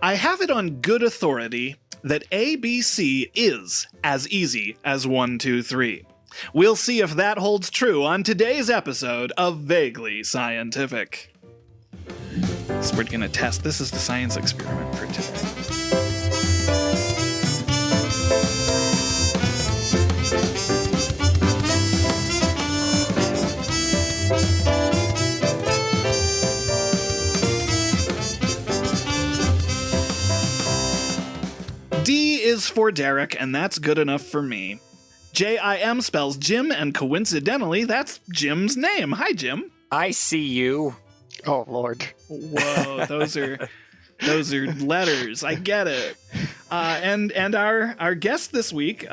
I have it on good authority that ABC is as easy as 1, 2, 3. We'll see if that holds true on today's episode of Vaguely Scientific. So we're going to test. This is the science experiment for today. D is for Derek, and that's good enough for me. Jim spells Jim, and coincidentally, that's Jim's name. Hi, Jim. I see you. Oh, Lord. Whoa, those are letters. I get it. And our guest this week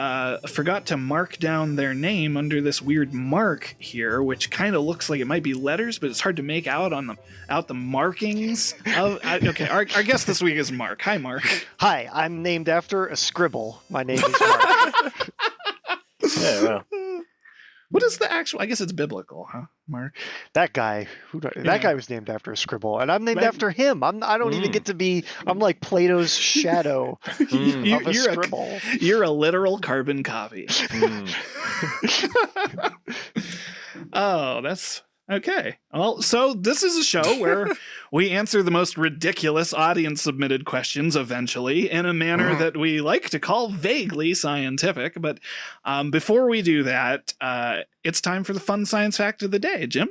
forgot to mark down their name under this weird mark here, which kind of looks like it might be letters, but it's hard to make out the markings of. Okay, our guest this week is Mark. Hi, Mark. Hi, I'm named after a scribble. My name is Mark. Yeah, well. What is the actual? I guess it's biblical, huh, Mark? That guy, that guy was named after a scribble, and I'm named after him. I don't even get to be. I'm like Plato's shadow of a scribble. You're a literal carbon copy. Oh, that's okay. Well, so this is a show where we answer the most ridiculous audience-submitted questions eventually in a manner that we like to call vaguely scientific. But before we do that, it's time for the fun science fact of the day. Jim?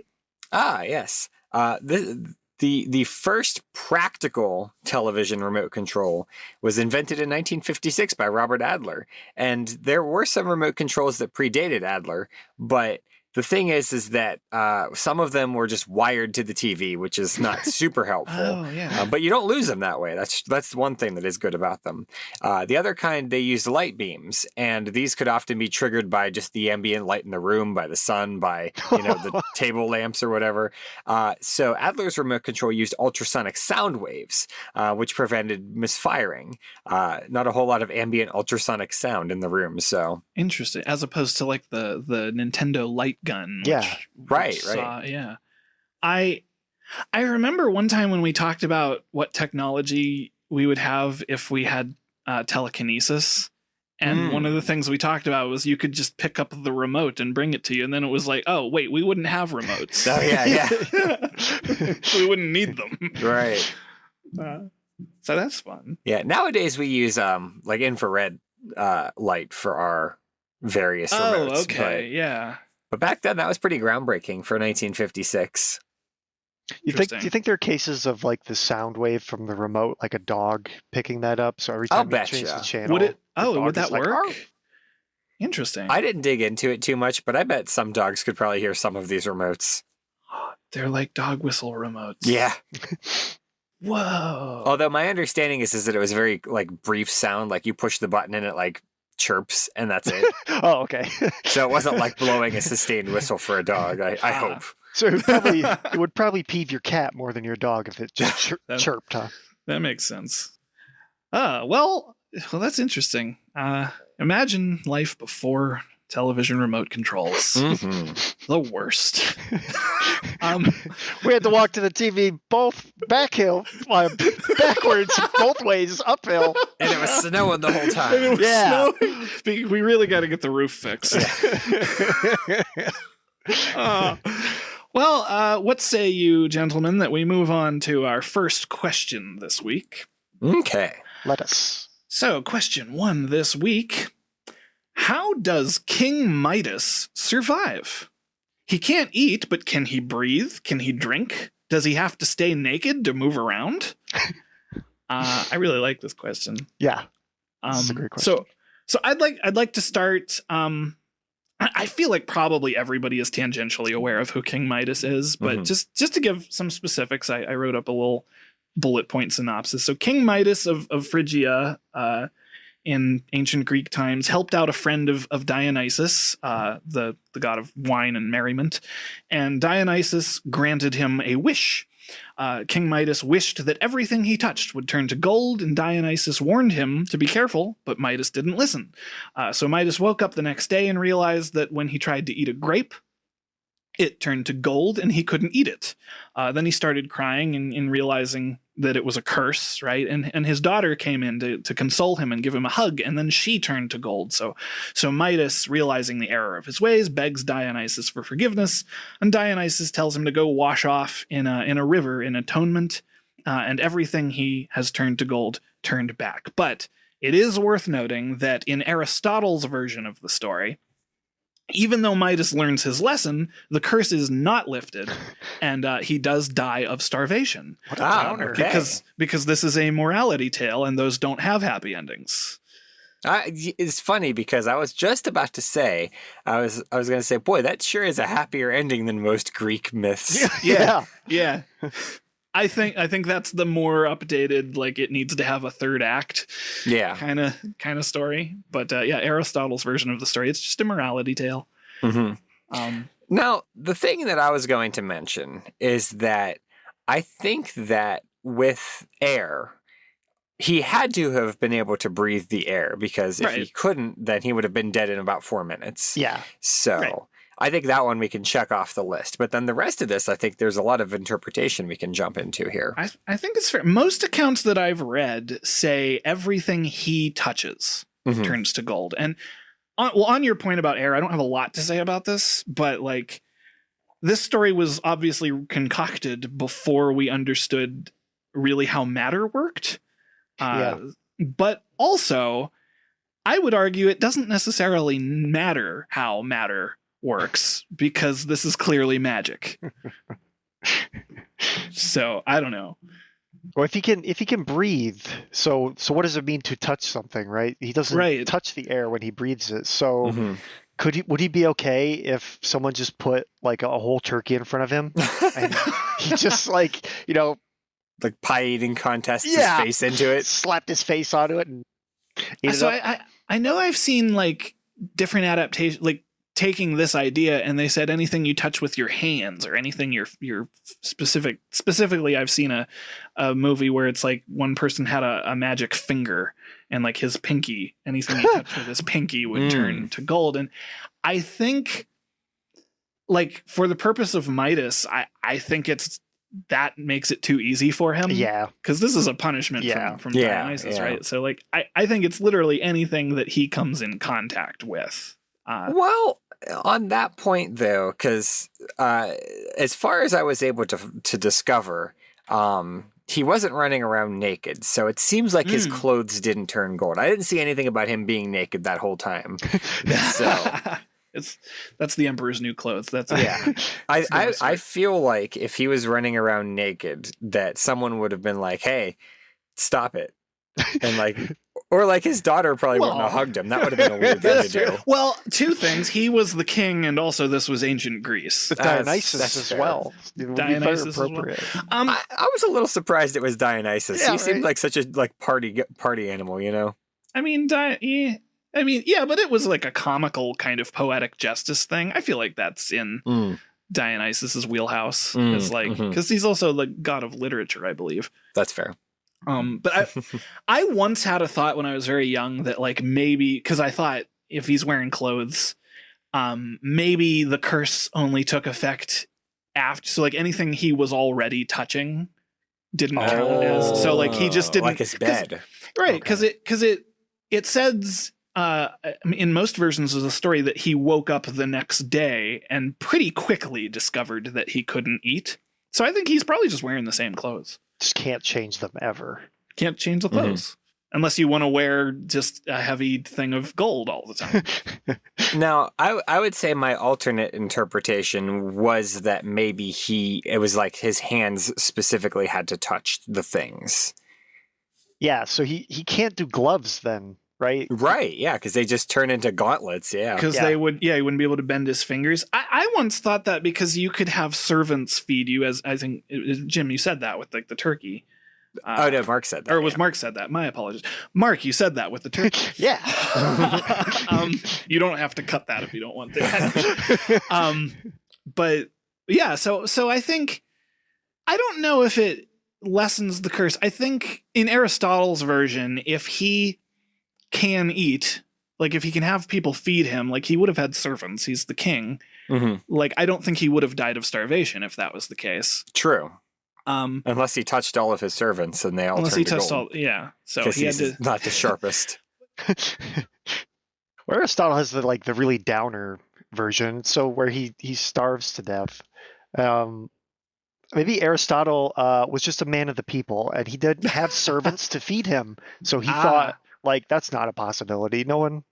Ah, yes. The first practical television remote control was invented in 1956 by Robert Adler. And there were some remote controls that predated Adler, but the thing is that some of them were just wired to the TV, which is not super helpful. Oh, yeah. But you don't lose them that way. That's one thing that is good about them. The other kind, they used light beams, and these could often be triggered by just the ambient light in the room, by the sun, by the table lamps or whatever. So Adler's remote control used ultrasonic sound waves, which prevented misfiring. Not a whole lot of ambient ultrasonic sound in the room. So Interesting. As opposed to like the Nintendo light gun. Yeah. Right. Yeah. I remember one time when we talked about what technology we would have if we had telekinesis. And one of the things we talked about was you could just pick up the remote and bring it to you. And then it was like, oh, wait, we wouldn't have remotes. Oh, yeah. We wouldn't need them. Right. So that's fun. Yeah. Nowadays we use like infrared light for our various remotes. Oh, okay. Yeah. But back then, that was pretty groundbreaking for 1956. Do you think there are cases of like the sound wave from the remote, like a dog picking that up? So every time you change the channel, would that like, work? "Arr." Interesting. I didn't dig into it too much, but I bet some dogs could probably hear some of these remotes. They're like dog whistle remotes. Yeah. Whoa. Although my understanding is that it was very like brief sound, like you push the button and it like chirps and that's it. Oh, okay. So it wasn't like blowing a sustained whistle for a dog. I hope. So it would probably peeve your cat more than your dog if it just chirped, huh? That makes sense. Well, that's interesting. Imagine life before television remote controls. The worst. We had to walk to the TV both backwards, both ways, uphill. And it was snowing the whole time. Snowing. We really got to get the roof fixed. Well, what say you, gentlemen, that we move on to our first question this week? Okay. Let us. So, question 1 this week. How does King Midas survive? He can't eat, but can he breathe? Can he drink? Does he have to stay naked to move around? I really like this question. Yeah. That's a great question. So I'd like to start. I feel like probably everybody is tangentially aware of who King Midas is, but just to give some specifics, I wrote up a little bullet point synopsis. So King Midas of Phrygia, in ancient Greek times, helped out a friend of Dionysus, the god of wine and merriment, and Dionysus granted him a wish. King Midas wished that everything he touched would turn to gold, and Dionysus warned him to be careful, but Midas didn't listen. So Midas woke up the next day and realized that when he tried to eat a grape, it turned to gold and he couldn't eat it. Then he started crying and realizing that it was a curse, right? And his daughter came in to console him and give him a hug, and then she turned to gold. So Midas, realizing the error of his ways, begs Dionysus for forgiveness, and Dionysus tells him to go wash off in a river in atonement, and everything he has turned to gold turned back. But it is worth noting that in Aristotle's version of the story, even though Midas learns his lesson, the curse is not lifted, and he does die of starvation. What a downer. Okay. Because this is a morality tale, and those don't have happy endings. It's funny because I was just about to say, I was going to say, boy, that sure is a happier ending than most Greek myths. Yeah. I think that's the more updated, like it needs to have a third act, kind of story. But Aristotle's version of the story, it's just a morality tale. Mm-hmm. Now, the thing that I was going to mention is that I think that with air, he had to have been able to breathe the air, because if he couldn't, then he would have been dead in about 4 minutes. Yeah. So I think that one we can check off the list. But then the rest of this, I think there's a lot of interpretation we can jump into here. I think it's fair. Most accounts that I've read say everything he touches turns to gold. And on your point about air, I don't have a lot to say about this, but like this story was obviously concocted before we understood really how matter worked. But also, I would argue it doesn't necessarily matter how matter works, because this is clearly magic. So I don't know. Well, if he can breathe, so what does it mean to touch something, right? He doesn't touch the air when he breathes it. So would he be okay if someone just put like a whole turkey in front of him and he just like pie eating contest his face into it, slapped his face onto it, and ate so it up? I know I've seen like different adaptations, like taking this idea, and they said anything you touch with your hands or anything your specifically I've seen a movie where it's like one person had a magic finger, and like his pinky, anything he touched with his pinky would turn to gold. And I think like for the purpose of Midas, I think that makes it too easy for him. Yeah. Because this is a punishment from Dionysus, right? So like I think it's literally anything that he comes in contact with. Well, on that point, though, because as far as I was able to discover, he wasn't running around naked, so it seems like his clothes didn't turn gold. I didn't see anything about him being naked that whole time. So that's the Emperor's new clothes. That's I feel like if he was running around naked, that someone would have been like, "Hey, stop it," and like. Or like his daughter probably wouldn't have hugged him. That would have been a weird thing to do. Well, two things. He was the king, and also this was ancient Greece. But Dionysus as well. Dionysus appropriate. I was a little surprised it was Dionysus. Yeah, he seemed like such a party animal, you know? I mean, but it was like a comical kind of poetic justice thing. I feel like that's in Dionysus's wheelhouse. Because he's also the god of literature, I believe. That's fair. But I once had a thought when I was very young that like maybe, because I thought if he's wearing clothes, maybe the curse only took effect after. So like anything he was already touching didn't count as. So like he just didn't, like his bed, right? Because it says in most versions of the story that he woke up the next day and pretty quickly discovered that he couldn't eat. So I think he's probably just wearing the same clothes. Just can't change them ever. Can't change the clothes. Unless you want to wear just a heavy thing of gold all the time. Now, I would say my alternate interpretation was that maybe it was like his hands specifically had to touch the things. Yeah, so he can't do gloves then, right? Right, yeah, because they just turn into gauntlets, yeah. Because he wouldn't be able to bend his fingers. I once thought that because you could have servants feed you, as I think, Jim, you said that with like the turkey. No, Mark said that. Or was Mark said that? My apologies. Mark, you said that with the turkey. Yeah. You don't have to cut that if you don't want to. But yeah, so I think, I don't know if it lessens the curse. I think in Aristotle's version, if he can eat, like if he can have people feed him, like he would have had servants, he's the king, Like, I don't think he would have died of starvation if that was the case. True. Unless he touched all of his servants and they all turned to gold. So he had to... not the sharpest. Well, Aristotle has the really downer version, so where he starves to death. Maybe Aristotle was just a man of the people, and he didn't have servants to feed him, so he thought that's not a possibility. No one,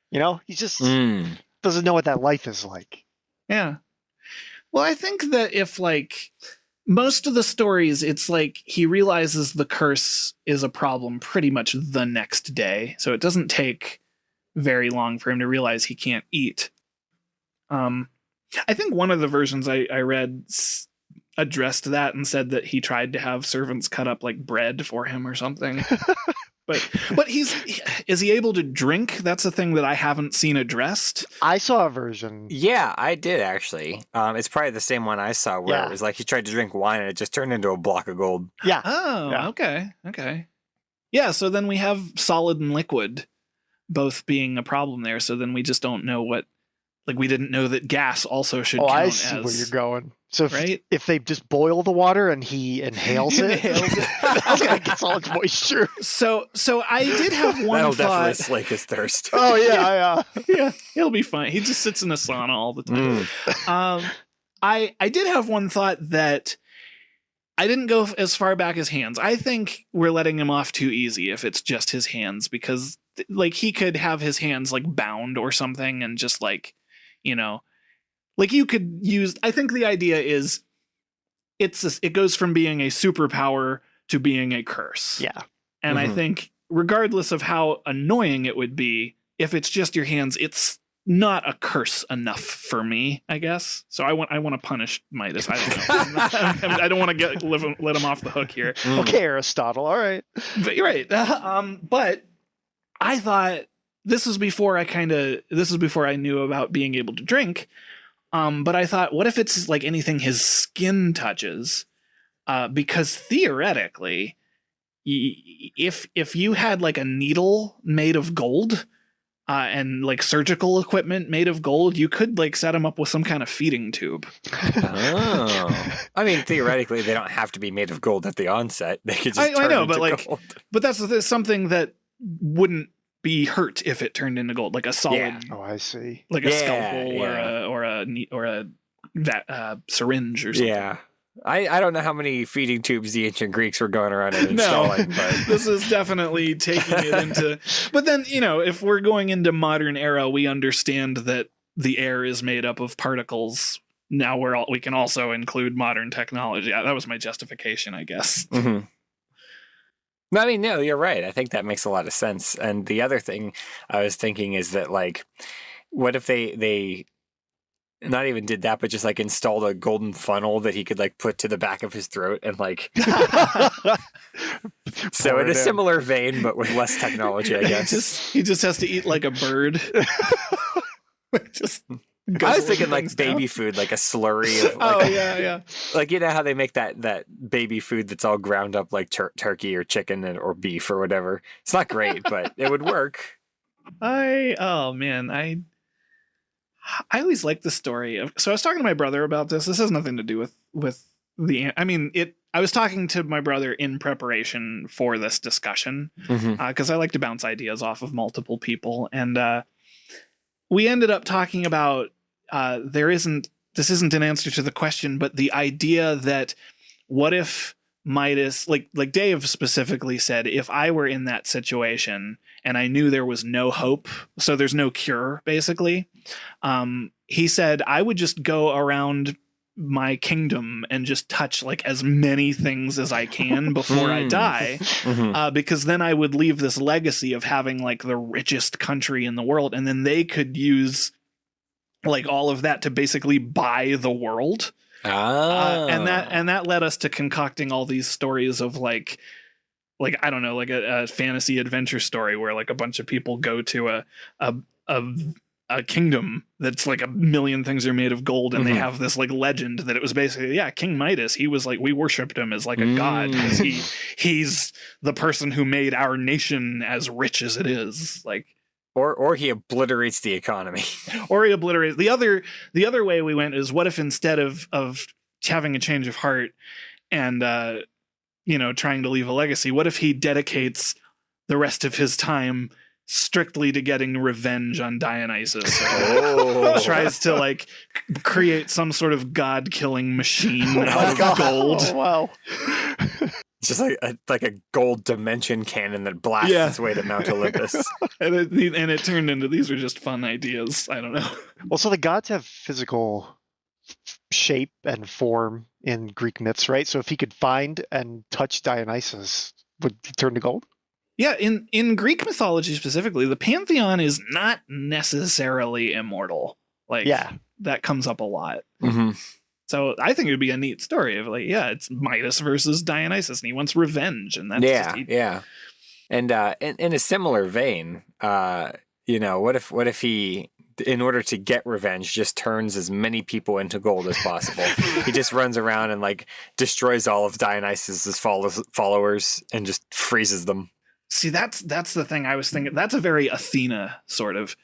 he just doesn't know what that life is like. Yeah. Well, I think that if most of the stories, it's he realizes the curse is a problem pretty much the next day, so it doesn't take very long for him to realize he can't eat. I think one of the versions I read addressed that and said that he tried to have servants cut up bread for him or something. But is he able to drink? That's a thing that I haven't seen addressed. I saw a version. Yeah, I did actually. It's probably the same one I saw where it was he tried to drink wine and it just turned into a block of gold. Yeah. Oh, yeah. Okay. Yeah, so then we have solid and liquid both being a problem there. So then we just don't know what, we didn't know that gas also should count I see where you're going. So right? if they just boil the water and he inhales it, that's going to get solid moisture. So I did have one That'll thought. definitely slake his thirst. Oh, yeah. Yeah, he'll be fine. He just sits in a sauna all the time. I did have one thought that I didn't go as far back as hands. I think we're letting him off too easy if it's just his hands, because he could have his hands bound or something and just you could use. I think the idea is it goes from being a superpower to being a curse. Yeah. And I think regardless of how annoying it would be, if it's just your hands, it's not a curse enough for me, I guess. So I want to punish Midas. I don't know. I don't want to let him off the hook here. Okay, Aristotle. All right. But you're right. But I thought this is before I knew about being able to drink. But I thought, what if it's anything his skin touches? Because theoretically, if you had a needle made of gold, and surgical equipment made of gold, you could set him up with some kind of feeding tube. Oh. I mean, theoretically, they don't have to be made of gold at the onset. They could just I know, into gold. But that's something that wouldn't be hurt if it turned into gold, a solid. Yeah. Oh, I see. A scalpel or a syringe or something. Yeah. I don't know how many feeding tubes the ancient Greeks were going around and installing. But this is definitely taking it into... But then, if we're going into modern era, we understand that the air is made up of particles. Now we can also include modern technology. That was my justification, I guess. Mm-hmm. I mean, no, you're right. I think that makes a lot of sense. And the other thing I was thinking is that, what if they not even did that, but just installed a golden funnel that he could put to the back of his throat and so in a similar vein, but with less technology, I guess. He just has to eat like a bird. I was thinking baby food, a slurry of yeah. How they make that baby food that's all ground up like turkey or chicken or beef or whatever. It's not great, but it would work. I always liked the story of. So I was talking to my brother about this. This has nothing to do with the. I mean, I was talking to my brother in preparation for this discussion because I like to bounce ideas off of multiple people, and we ended up talking about this isn't an answer to the question, but the idea that what if Midas, like Dave specifically said, if I were in that situation and I knew there was no hope, so there's no cure, basically, he said I would just go around my kingdom and just touch as many things as I can before I die, because then I would leave this legacy of having the richest country in the world, and then they could use all of that to basically buy the world. And that led us to concocting all these stories of I don't know, a fantasy adventure story where a bunch of people go to a kingdom that's a million things are made of gold, and they have this legend that it was basically King Midas. He was we worshipped him as a god because he's the person who made our nation as rich as it is. Or he obliterates the economy. Or he obliterates the other way we went is, what if instead of having a change of heart and trying to leave a legacy, what if he dedicates the rest of his time strictly to getting revenge on Dionysus? Tries to like create some sort of god-killing machine out of gold. Oh, wow. Just like a gold dimension cannon that blasts its way to Mount Olympus. And it turned into, these are just fun ideas. I don't know. Well, so the gods have physical shape and form in Greek myths, right? So if he could find and touch Dionysus, would he turn to gold? Yeah, in Greek mythology specifically, the pantheon is not necessarily immortal. Like, that comes up a lot. Mm-hmm. So I think it would be a neat story of like, it's Midas versus Dionysus, and he wants revenge, and that's And in a similar vein, what if he, in order to get revenge, just turns as many people into gold as possible? He just runs around and like destroys all of Dionysus's followers and just freezes them. See, that's the thing I was thinking. That's a very Athena sort of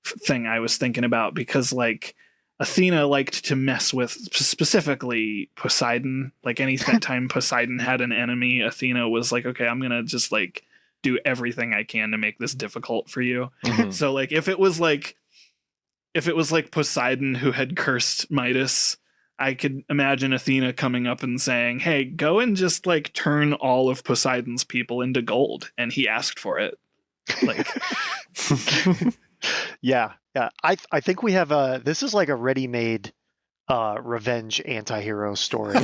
thing I was thinking about, because like Athena liked to mess with specifically Poseidon. Like any time Poseidon had an enemy, Athena was like, okay, I'm gonna just like do everything I can to make this difficult for you. Mm-hmm. So like if it was like Poseidon who had cursed Midas, I could imagine Athena coming up and saying, hey, go and just like turn all of Poseidon's people into gold. And he asked for it. Like, yeah. I think we have this is like a ready-made revenge anti-hero story.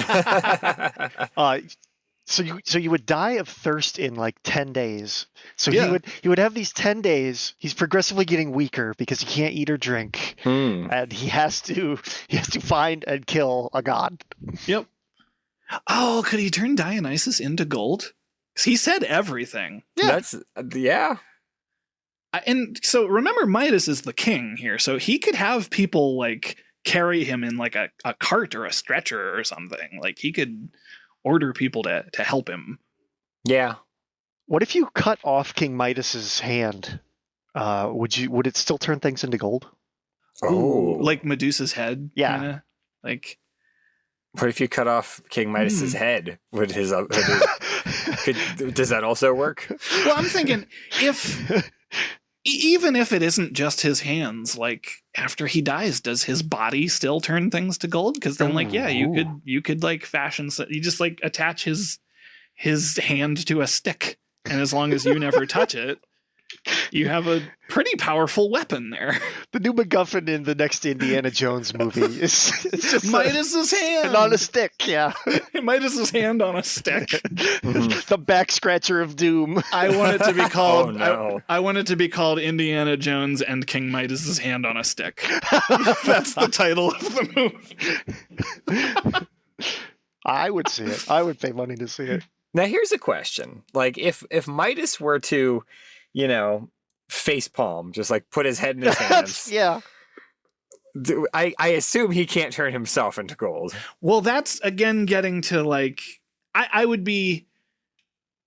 So you would die of thirst in like 10 days. So he would have these 10 days. He's progressively getting weaker because he can't eat or drink, and he has to find and kill a god. Yep. Oh, could he turn Dionysus into gold? Because he said everything. Yeah. And so remember, Midas is the king here, so he could have people like carry him in like a cart or a stretcher or something. Like he could order people to help him. Yeah. What if you cut off King Midas's hand? Would it still turn things into gold? Oh, like Medusa's head. Yeah. Kinda? Like, what if you cut off King Midas's head? Would does that also work? Well, I'm thinking even if it isn't just his hands, like after he dies, does his body still turn things to gold? Because then, like, you could like fashion. You just like attach his hand to a stick, and as long as you never touch it, you have a pretty powerful weapon there. The new MacGuffin in the next Indiana Jones movie is just Midas's hand on a stick. Yeah, Midas's hand on a stick. The back scratcher of doom. I want it to be called. Oh, no. I want it to be called Indiana Jones and King Midas's hand on a stick. That's the title of the movie. I would see it. I would pay money to see it. Now here's a question: like, if Midas were to, face palm, just like put his head in his hands. Yeah. I assume he can't turn himself into gold. Well, that's again getting to like, I would be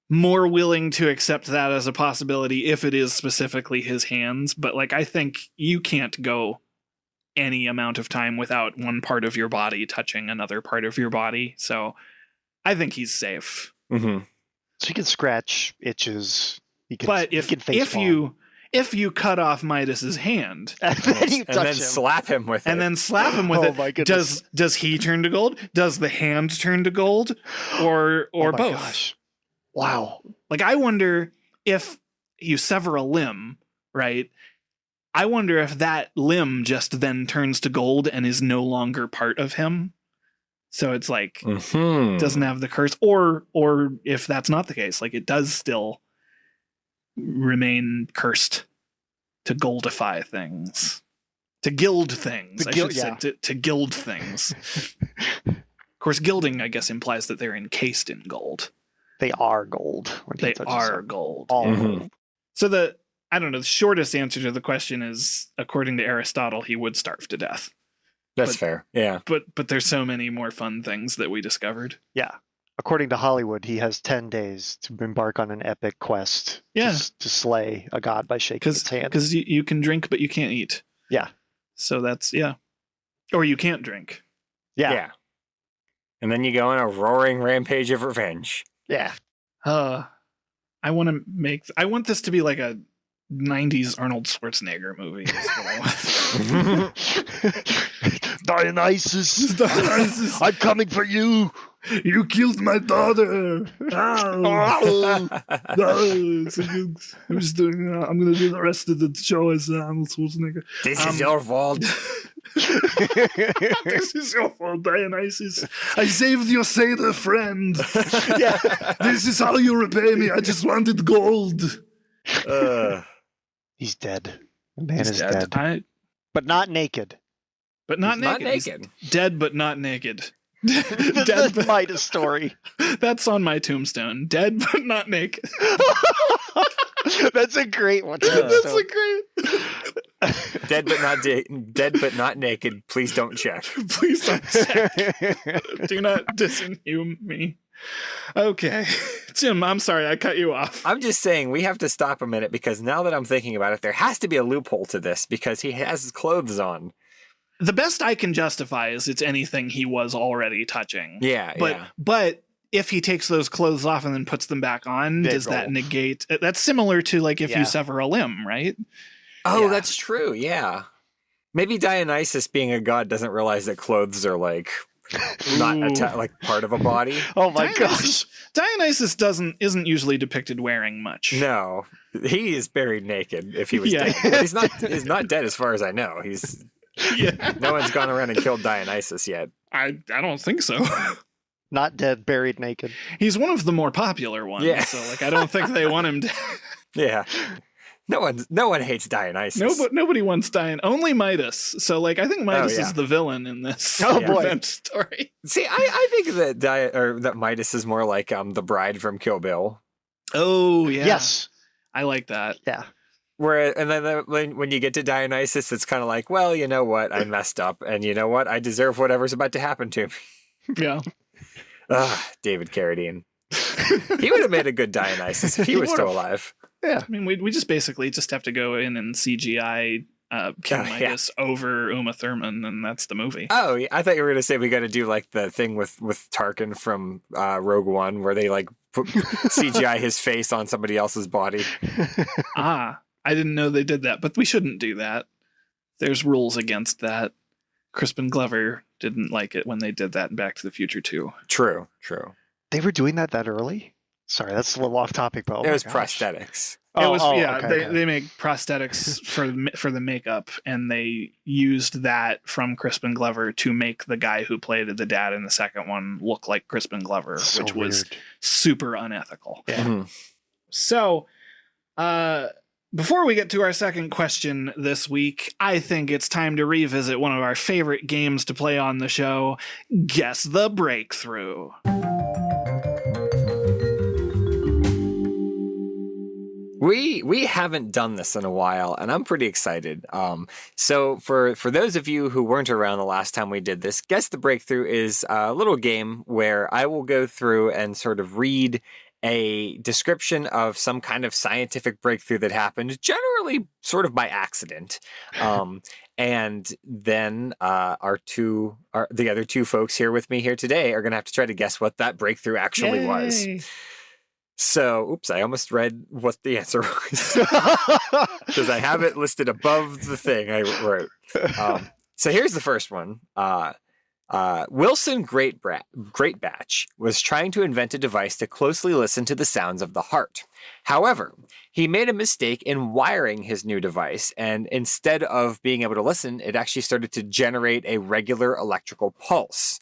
more willing to accept that as a possibility if it is specifically his hands. But like, I think you can't go any amount of time without one part of your body touching another part of your body. So I think he's safe. Mm-hmm. So he can scratch itches. But if you cut off Midas's hand and then slap him with it, my goodness. Does he turn to gold? Does the hand turn to gold, or both? Gosh. Wow! Like, I wonder if you sever a limb, right? I wonder if that limb just then turns to gold and is no longer part of him. So it's like doesn't have the curse, or if that's not the case, like it does still remain cursed to goldify things, to gild things. To gild things. Of course, gilding, I guess, implies that they're encased in gold. They are gold. They are gold. Gold. So the shortest answer to the question is, according to Aristotle, he would starve to death. That's fair. Yeah. But there's so many more fun things that we discovered. Yeah. according to Hollywood, he has 10 days to embark on an epic quest to slay a god by shaking its hand. Because you can drink, but you can't eat. Yeah. So that's, or you can't drink. Yeah. And then you go on a roaring rampage of revenge. Yeah. I want this to be like a 90s Arnold Schwarzenegger movie. Is what I want. Dionysus, I'm coming for you. You killed my daughter. Oh. I'm just doing. I'm gonna do the rest of the show as Arnold Schwarzenegger. This is your fault. This is your fault, Dionysus. I saved your satyr friend. This is how you repay me. I just wanted gold. He's dead. The man is dead. But not naked. But not naked. He's dead, but not naked. Dead, the Midas story. That's on my tombstone. Dead, but not naked. That's a great one. That's a great. Dead but not naked. Please don't check. Please don't check. Do not disinhume me. Okay. Jim, I'm sorry I cut you off. I'm just saying we have to stop a minute because now that I'm thinking about it, there has to be a loophole to this because he has his clothes on. The best I can justify is it's anything he was already touching. But if he takes those clothes off and then puts them back on, does that negate? That's similar to like if you sever a limb, right? Oh, that's true. Yeah. Maybe Dionysus, being a god, doesn't realize that clothes are like not like part of a body. Oh my gosh. Dionysus isn't usually depicted wearing much. No, he is buried naked if he was dead. But he's not dead as far as I know. He's no one's gone around and killed Dionysus yet. I don't think so. Not dead, buried naked. He's one of the more popular ones. Yeah. So like I don't think they want him to. Yeah. No one hates Dionysus. Nobody wants Dionysus. Only Midas. So like I think Midas is the villain in this revenge story. See, I think that Midas is more like the bride from Kill Bill. Oh yeah. Yes. I like that. Yeah. And then when you get to Dionysus, it's kind of like, well, you know what? I messed up. And you know what? I deserve whatever's about to happen to me. Yeah. David Carradine. He would have made a good Dionysus if he was still alive. Yeah. I mean, we just basically have to go in and CGI King Midas over Uma Thurman, and that's the movie. Oh, yeah. I thought you were going to say we got to do like the thing with Tarkin from Rogue One, where they like put CGI his face on somebody else's body. I didn't know they did that, but we shouldn't do that. There's rules against that. Crispin Glover didn't like it when they did that in Back to the Future 2. True. They were doing that early? Sorry, that's a little off topic, but it was prosthetics. They make prosthetics for the makeup, and they used that from Crispin Glover to make the guy who played the dad in the second one look like Crispin Glover, which was super unethical. Yeah. Mm-hmm. So, before we get to our second question this week, I think it's time to revisit one of our favorite games to play on the show, Guess the Breakthrough. We haven't done this in a while, and I'm pretty excited. So for those of you who weren't around the last time we did this, Guess the Breakthrough is a little game where I will go through and sort of read a description of some kind of scientific breakthrough that happened, generally sort of by accident. And then the other two folks here with me here today are going to have to try to guess what that breakthrough actually was. So, oops, I almost read what the answer was because I have it listed above the thing I wrote. So here's the first one. Wilson Greatbatch was trying to invent a device to closely listen to the sounds of the heart. However, he made a mistake in wiring his new device, and instead of being able to listen, it actually started to generate a regular electrical pulse.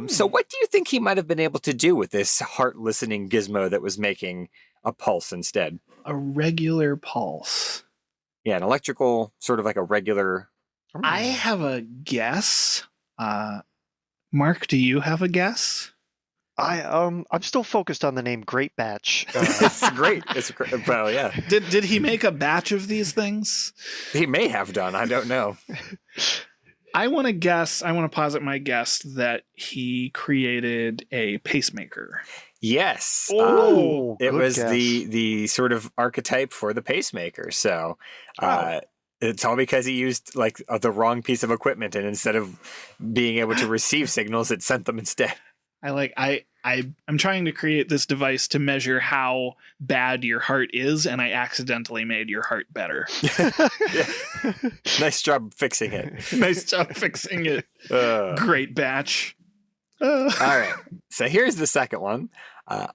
So what do you think he might have been able to do with this heart-listening gizmo that was making a pulse instead? A regular pulse. Yeah, an electrical, sort of like a regular... I have a guess. Mark, do you have a guess? I'm still focused on the name Greatbatch. It's great. Well, yeah. Did he make a batch of these things? He may have done. I don't know. I want to posit my guess that he created a pacemaker. Yes. Oh, it was guess. the sort of archetype for the pacemaker. So it's all because he used like the wrong piece of equipment, and instead of being able to receive signals, it sent them instead. I'm trying to create this device to measure how bad your heart is, and I accidentally made your heart better. Nice job fixing it. Nice job fixing it. Great batch. All right. So here's the second one.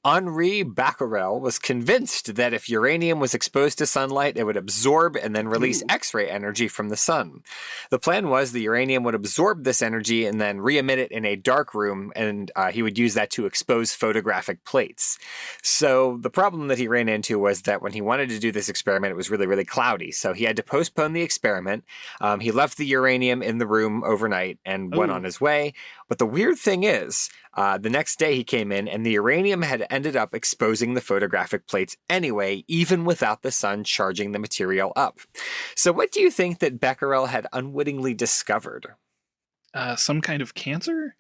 Henri Becquerel was convinced that if uranium was exposed to sunlight, it would absorb and then release X-ray energy from the sun. The plan was the uranium would absorb this energy and then re-emit it in a dark room, and he would use that to expose photographic plates. So the problem that he ran into was that when he wanted to do this experiment, it was really, really cloudy. So he had to postpone the experiment. He left the uranium in the room overnight and went on his way. But the weird thing is, the next day he came in and the uranium had ended up exposing the photographic plates anyway, even without the sun charging the material up. So what do you think that Becquerel had unwittingly discovered? Some kind of cancer?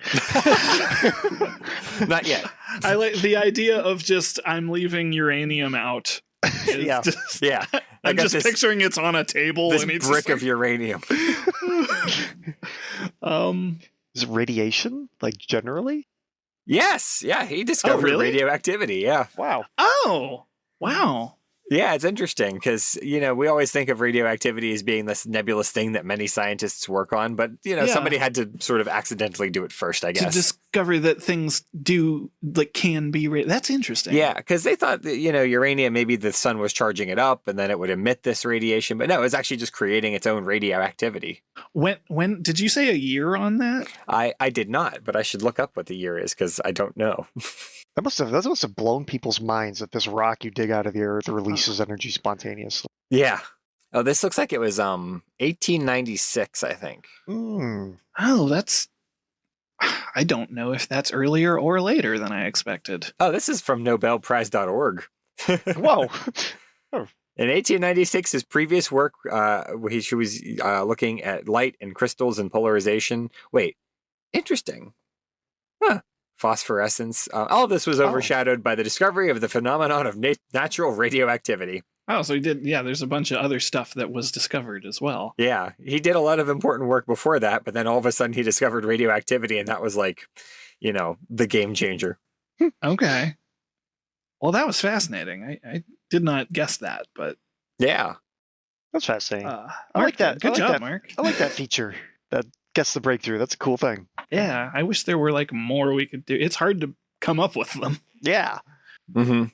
Not yet. I like the idea of just, I'm leaving uranium out. Yeah. I'm just picturing it's on a table. This and it's brick of uranium. Is it radiation, like generally? Yes. Yeah, he discovered radioactivity. Yeah. Wow. Oh, wow. Yeah, it's interesting because, we always think of radioactivity as being this nebulous thing that many scientists work on. But, somebody had to sort of accidentally do it first, I guess. To discover that things can be. That's interesting. Yeah, because they thought that, uranium, maybe the sun was charging it up and then it would emit this radiation. But no, it was actually just creating its own radioactivity. When did you say a year on that? I did not, but I should look up what the year is because I don't know. That must have blown people's minds that this rock you dig out of the earth releases energy spontaneously. Yeah. Oh, this looks like it was 1896, I think. Oh, that's... I don't know if that's earlier or later than I expected. Oh, this is from nobelprize.org. Whoa. In 1896, his previous work, he was looking at light and crystals and polarization. Wait, interesting. Huh. Phosphorescence. All of this was overshadowed by the discovery of the phenomenon of natural radioactivity. Oh, so he did. Yeah, there's a bunch of other stuff that was discovered as well. Yeah, he did a lot of important work before that, but then all of a sudden he discovered radioactivity, and that was like, the game changer. Okay. Well, that was fascinating. I did not guess that, but... Yeah. That's fascinating. I like that. Good job, Mark. I like that feature. That gets the breakthrough. That's a cool thing. Yeah, I wish there were more we could do. It's hard to come up with them. Yeah. Mm-hmm.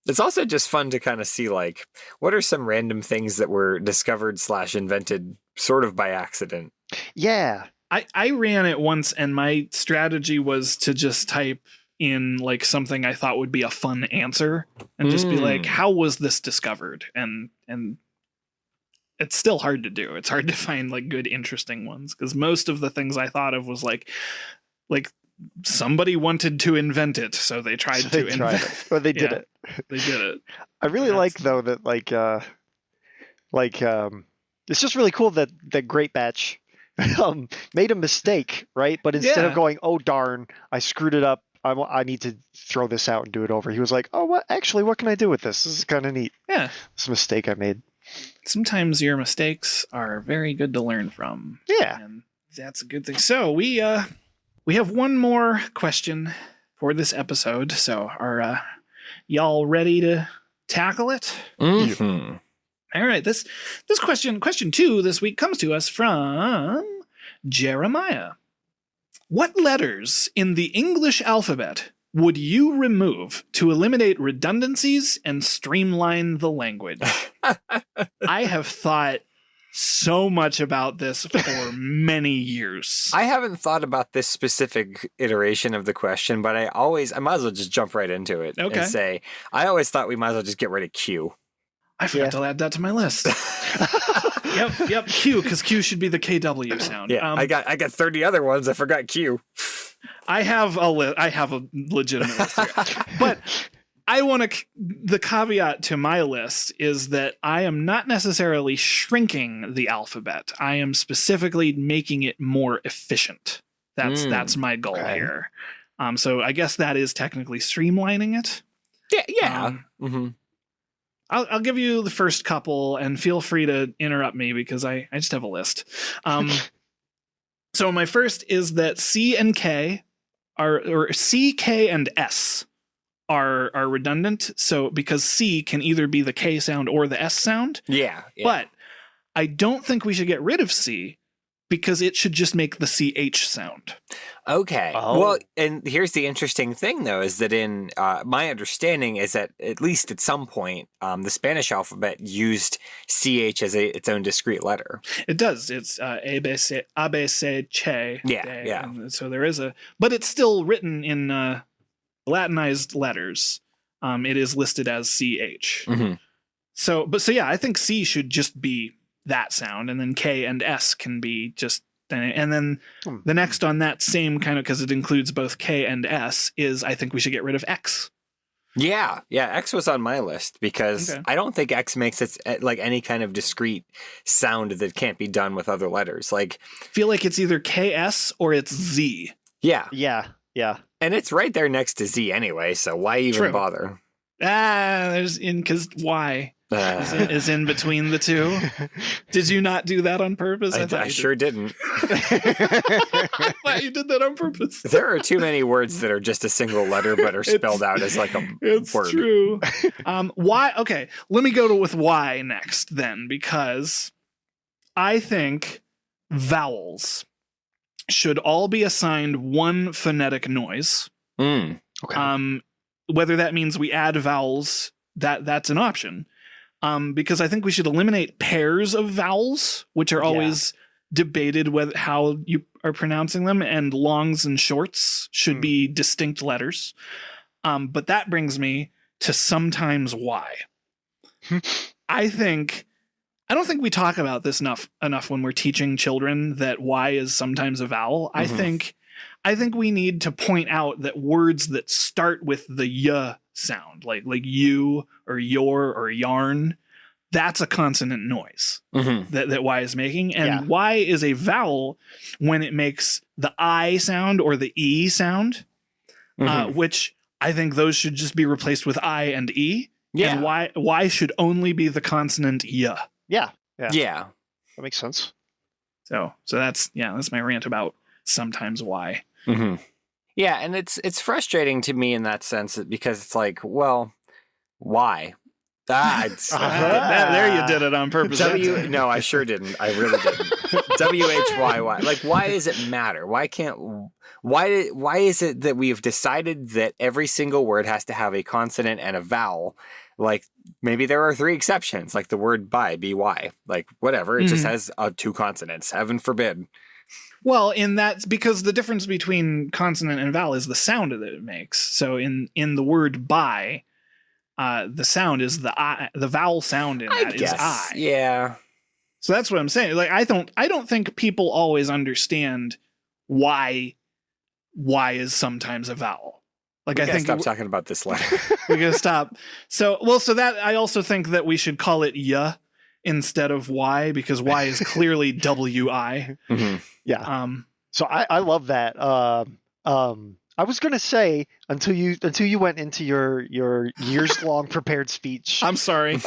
It's also just fun to kind of see what are some random things that were discovered / invented sort of by accident. Yeah. I ran it once and my strategy was to just type in something I thought would be a fun answer and just be like, how was this discovered? And it's still hard to do. It's hard to find good, interesting ones because most of the things I thought of was like somebody wanted to invent it, so they tried to invent it. Or they did it. They did it. I really like though that it's just really cool that Great Batch made a mistake, right? But instead of going, oh darn, I screwed it up, I need to throw this out and do it over. He was like, oh, what can I do with this? This is kind of neat. Yeah. It's a mistake I made. Sometimes your mistakes are very good to learn from. Yeah. And that's a good thing. So we have one more question for this episode. So are y'all ready to tackle it? Mm-hmm. All right. This question 2 this week comes to us from Jeremiah. What letters in the English alphabet would you remove to eliminate redundancies and streamline the language? I have thought so much about this for many years. I haven't thought about this specific iteration of the question, but I might as well just jump right into it and say, I always thought we might as well just get rid of Q. I forgot to add that to my list. Yep, Q, because Q should be the KW sound. Yeah, I got 30 other ones. I forgot Q. I have a legitimate list here. But the caveat to my list is that I am not necessarily shrinking the alphabet. I am specifically making it more efficient. That's my goal here. So I guess that is technically streamlining it. Yeah. I'll give you the first couple, and feel free to interrupt me because I just have a list. So my first is that C and K or C, K, and S are redundant. So because C can either be the K sound or the S sound. Yeah. But I don't think we should get rid of C because it should just make the CH sound. Okay. Oh. Well, and here's the interesting thing, though, is that in my understanding is that at least at some point, the Spanish alphabet used CH as its own discrete letter. It does. It's A, B, C, Che. Yeah. And so there is but it's still written in Latinized letters. It is listed as CH. So yeah, I think C should just be that sound, and then K and S can be just, and then the next on that same kind of, because it includes both K and S, is I think we should get rid of X. Yeah, X was on my list because I don't think X makes it like any kind of discrete sound that can't be done with other letters. Like, I feel like it's either KS or it's Z. Yeah. And it's right there next to Z anyway, so why even bother? Because why? Is in between the two. Did you not do that on purpose? I sure didn't. I thought you did that on purpose. There are too many words that are just a single letter but are spelled out as like a word. It's true. Why? Okay, let me go with Y next then, because I think vowels should all be assigned one phonetic noise. Okay. Whether that means we add vowels, that's an option. Because I think we should eliminate pairs of vowels, which are always debated with how you are pronouncing them, and longs and shorts should be distinct letters. But that brings me to sometimes Y. I don't think we talk about this enough when we're teaching children that Y is sometimes a vowel. I think we need to point out that words that start with the y sound, like you or your or yarn, that's a consonant noise that Y is making. And Y is a vowel when it makes the I sound or the E sound, which I think those should just be replaced with I and E. Yeah. And Y should only be the consonant y. Yeah. That makes sense. So that's my rant about sometimes Y. Yeah, and it's frustrating to me in that sense because it's like, well, why? There you did it on purpose. No, I sure didn't. I really didn't. WHYY. Like, why does it matter? Why is it that we have decided that every single word has to have a consonant and a vowel? Like, maybe there are 3 exceptions, like the word by, by. Like, whatever. It just has 2 consonants. Heaven forbid. Well, that's because the difference between consonant and vowel is the sound that it makes. So in the word by, the sound is the I, the vowel sound in that is I. Yeah. So that's what I'm saying. Like, I don't think people always understand why is sometimes a vowel. Like, I think stop talking about this letter. We gotta stop. So that I also think that we should call it y instead of Y, because Y is clearly WI. Yeah. So I love that. I was gonna say until you went into your years long prepared speech. I'm sorry.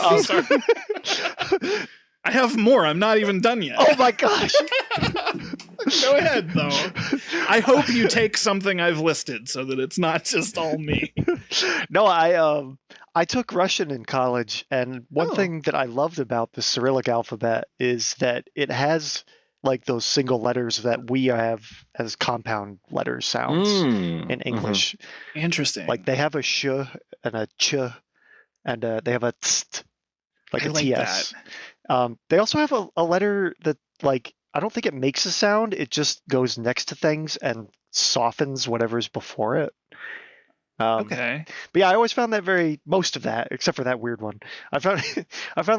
I have more. I'm not even done yet. Oh my gosh. Go ahead, though. I hope you take something I've listed so that it's not just all me. No, I took Russian in college, and one thing that I loved about the Cyrillic alphabet is that it has like those single letters that we have as compound letter sounds in English. Interesting. Like they have a sh and a ch, and they have a tst, like I a like ts. They also have a letter that, like, I don't think it makes a sound. It just goes next to things and softens whatever's before it. Okay. But yeah, I always found that most of that, except for that weird one. I found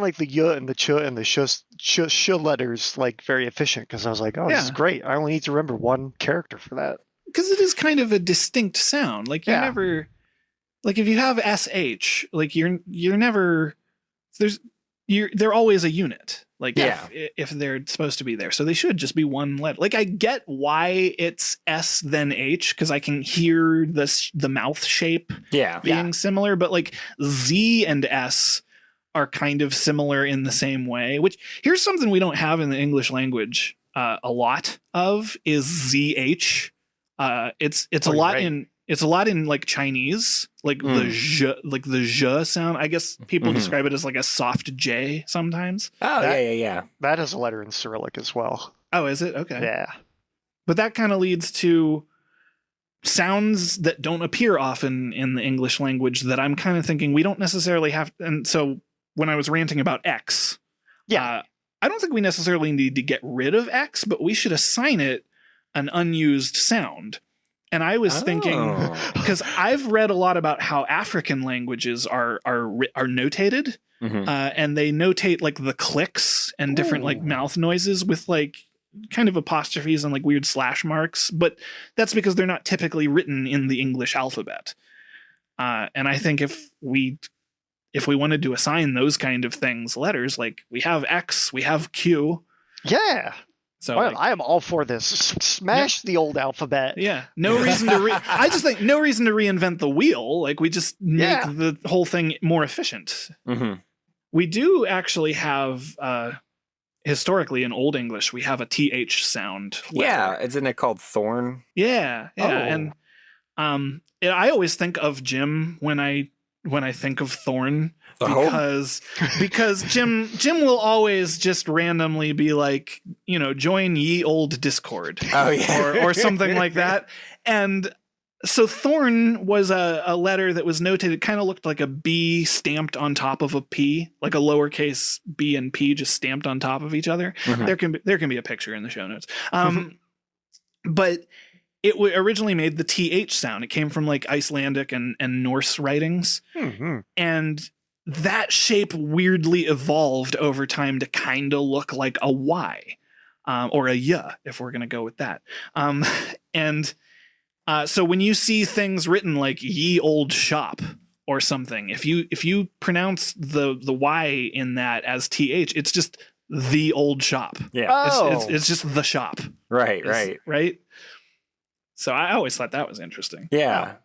like the y and the ch and the sh letters like very efficient, because I was like, this is great. I only need to remember one character for that. Because it is kind of a distinct sound. Like you never, like if you have sh, like you're never they're always a unit. Like if they're supposed to be there, so they should just be one letter. Like I get why it's s then h because I can hear the mouth shape being similar, but like z and s are kind of similar in the same way. Which here's something we don't have in the English language a lot of is zh. It's a lot in. It's a lot in like Chinese, like the zh sound. I guess people describe it as like a soft J sometimes. Oh, yeah. That is a letter in Cyrillic as well. Oh, is it? Okay. Yeah. But that kind of leads to sounds that don't appear often in the English language that I'm kind of thinking we don't necessarily have. And so when I was ranting about X, I don't think we necessarily need to get rid of X, but we should assign it an unused sound. And I was thinking, because I've read a lot about how African languages are notated, and they notate like the clicks and different like mouth noises with like kind of apostrophes and like weird slash marks. But that's because they're not typically written in the English alphabet. And I think if we wanted to assign those kind of things letters, like we have X, we have Q. Yeah. So well, I am all for this. Smash the old alphabet. Yeah. No reason to I just think no reason to reinvent the wheel. Like we just make the whole thing more efficient. We do actually have historically in Old English, we have a TH sound. Yeah, isn't it called thorn? Yeah. And I always think of Jim when I think of thorn. Because Jim will always just randomly be like, join ye old Discord or something like that. And so thorn was a letter that was notated. It kind of looked like a B stamped on top of a P, like a lowercase B and P just stamped on top of each other. There can be a picture in the show notes. But it originally made the TH sound. It came from like Icelandic and Norse writings. And that shape weirdly evolved over time to kind of look like a Y or a Y, if we're going to go with that. So when you see things written like ye old shop or something, if you pronounce the Y in that as TH, it's just the old shop. Yeah. It's just the shop. Right. So I always thought that was interesting. Yeah.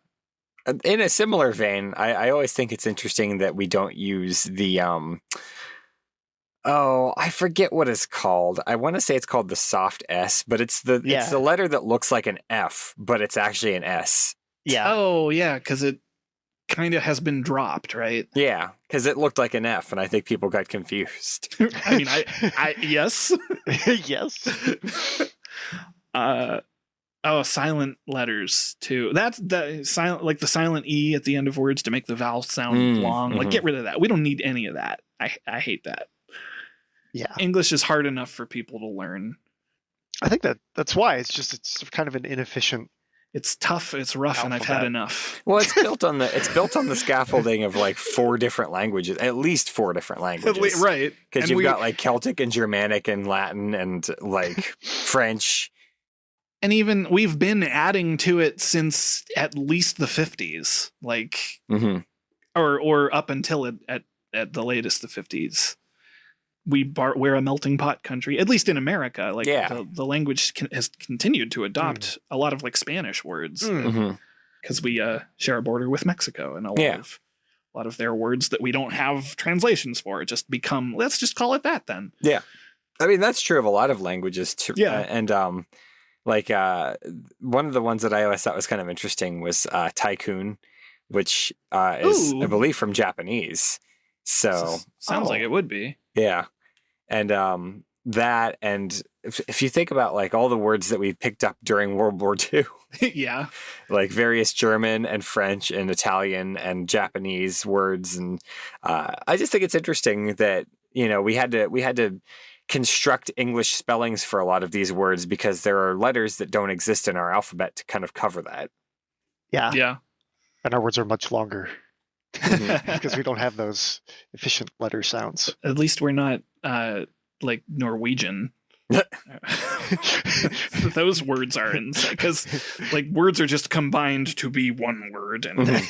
In a similar vein, I always think it's interesting that we don't use the I forget what it's called. I want to say it's called the soft S, but it's the letter that looks like an F, but it's actually an S. Yeah. Oh, yeah, because it kind of has been dropped, right? Yeah, because it looked like an F, and I think people got confused. I mean, I yes. Yes. Silent letters too. That's the silent, like the silent E at the end of words to make the vowel sound long. Like get rid of that. We don't need any of that. I hate that. Yeah. English is hard enough for people to learn. I think that's why it's kind of an inefficient. It's tough, it's rough, alphabet. And I've had enough. Well, it's built on the scaffolding of like 4 different languages, at least 4 different languages. Right. Because you've got like Celtic and Germanic and Latin and like French. And even we've been adding to it since at least the 50s, like, or up until at the latest the 50s. We're a melting pot country, at least in America. Like the language has continued to adopt a lot of like Spanish words because we share a border with Mexico, and a lot of their words that we don't have translations for just become. Let's just call it that then. Yeah, I mean that's true of a lot of languages too. Yeah, and like one of the ones that I always thought was kind of interesting was tycoon, which is I believe from Japanese. So sounds like it would be. Yeah. And that, and if you think about like all the words that we picked up during World War II, yeah, like various German and French and Italian and Japanese words, and I just think it's interesting that we had to construct English spellings for a lot of these words because there are letters that don't exist in our alphabet to kind of cover that. Yeah, yeah, and our words are much longer. Because we don't have those efficient letter sounds. At least we're not like Norwegian. Those words are inside because like words are just combined to be one word, and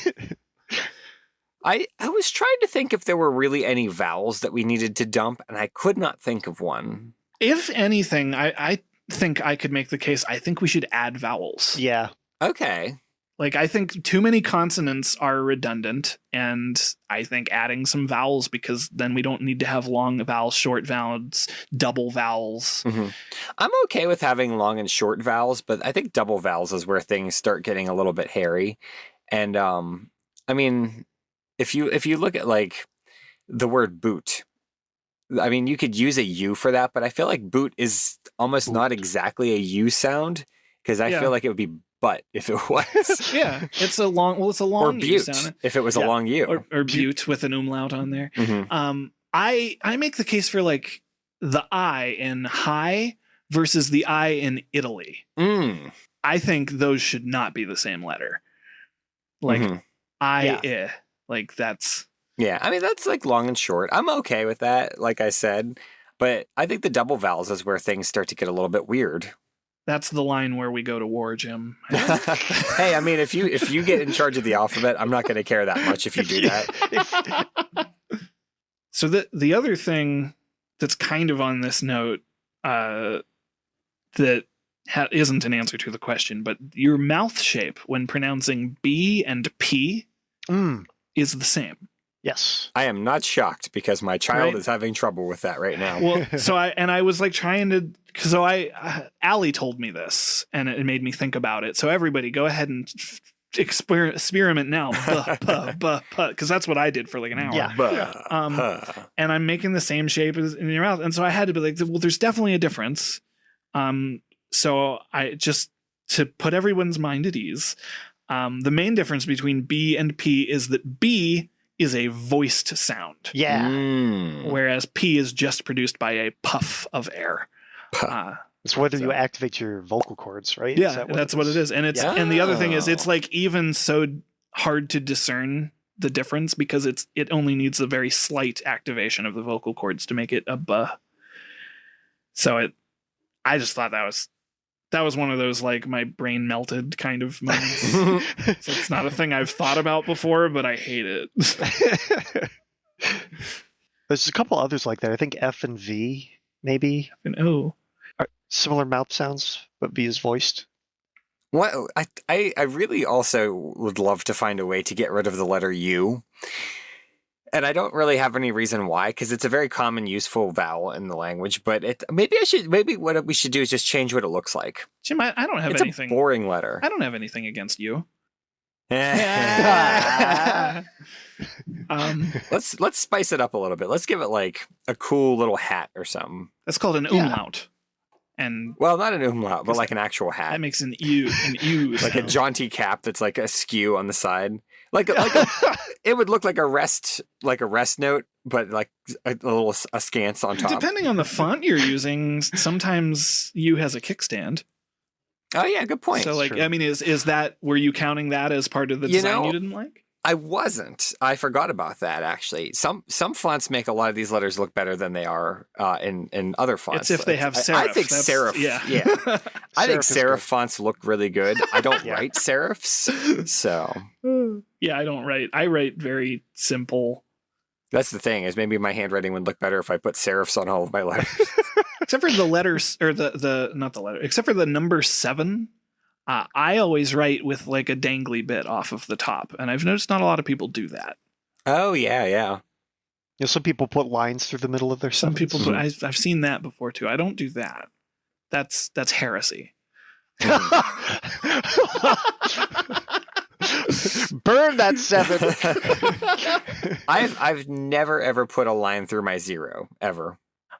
I was trying to think if there were really any vowels that we needed to dump, and I could not think of one. If anything, I think I could make the case. I think we should add vowels. Yeah. Okay. Like, I think too many consonants are redundant, and I think adding some vowels, because then we don't need to have long vowels, short vowels, double vowels. Mm-hmm. I'm okay with having long and short vowels, but I think double vowels is where things start getting a little bit hairy. And I mean, if you look at like the word boot, I mean, you could use a U for that, but I feel like boot is almost not exactly a U sound, because I feel like it would be butt if it was. Yeah, it's a long or U butte sound. if it was a long U. Or butte with an umlaut on there. Mm-hmm. I make the case for like the I in high versus the I in Italy. I think those should not be the same letter. Like like that's. Yeah, I mean, that's like long and short. I'm okay with that, like I said. But I think the double vowels is where things start to get a little bit weird. That's the line where we go to war, Jim. Hey, I mean, if you get in charge of the alphabet, I'm not going to care that much if you do that. So the other thing that's kind of on this note that isn't an answer to the question, but your mouth shape when pronouncing B and P is the same. Yes. I am not shocked, because my child is having trouble with that right now. Well, so I was like trying to, so Allie told me this, and it made me think about it. So everybody go ahead and experiment now, because that's what I did for like an hour. Yeah. And I'm making the same shape as in your mouth, and so I had to be like, well, there's definitely a difference. So I just, to put everyone's mind at ease, the main difference between B and P is that B is a voiced sound. Yeah. Whereas P is just produced by a puff of air. It's whether you activate your vocal cords, right? Yeah, that's what it is. And and the other thing is, it's like even so hard to discern the difference, because it only needs a very slight activation of the vocal cords to make it a buh. So I just thought that was one of those like my brain melted kind of moments. So it's not a thing I've thought about before, but I hate it. There's a couple others like that. I think F and V maybe. And O are similar mouth sounds, but V is voiced. What I really also would love to find a way to get rid of the letter U. And I don't really have any reason why, because it's a very common, useful vowel in the language. But maybe what we should do is just change what it looks like. Jim, I don't have anything. It's a boring letter. I don't have anything against you. Let's spice it up a little bit. Let's give it like a cool little hat or something. That's called an umlaut. And well, not an umlaut, but like an actual hat. That makes an U like a jaunty cap that's like askew on the side. It would look like a rest note, but like a little askance on top. Depending on the font you're using, sometimes U has a kickstand. Oh yeah, good point. So I mean, is that, were you counting that as part of the design you didn't like? I wasn't. I forgot about that, actually. Some fonts make a lot of these letters look better than they are in other fonts. It's if they have serif. I think serif. Yeah. I think serif fonts look really good. I don't write serifs, so. Yeah, I don't write. I write very simple. That's the thing, is maybe my handwriting would look better if I put serifs on all of my letters. Except for the letters, or not the letter, except for the number 7. I always write with like a dangly bit off of the top, and I've noticed not a lot of people do that. Oh yeah. Some people put lines through the middle of their Some people put. I've seen that before too. I don't do that. That's heresy. Burn that 7. I've never ever put a line through my 0 ever.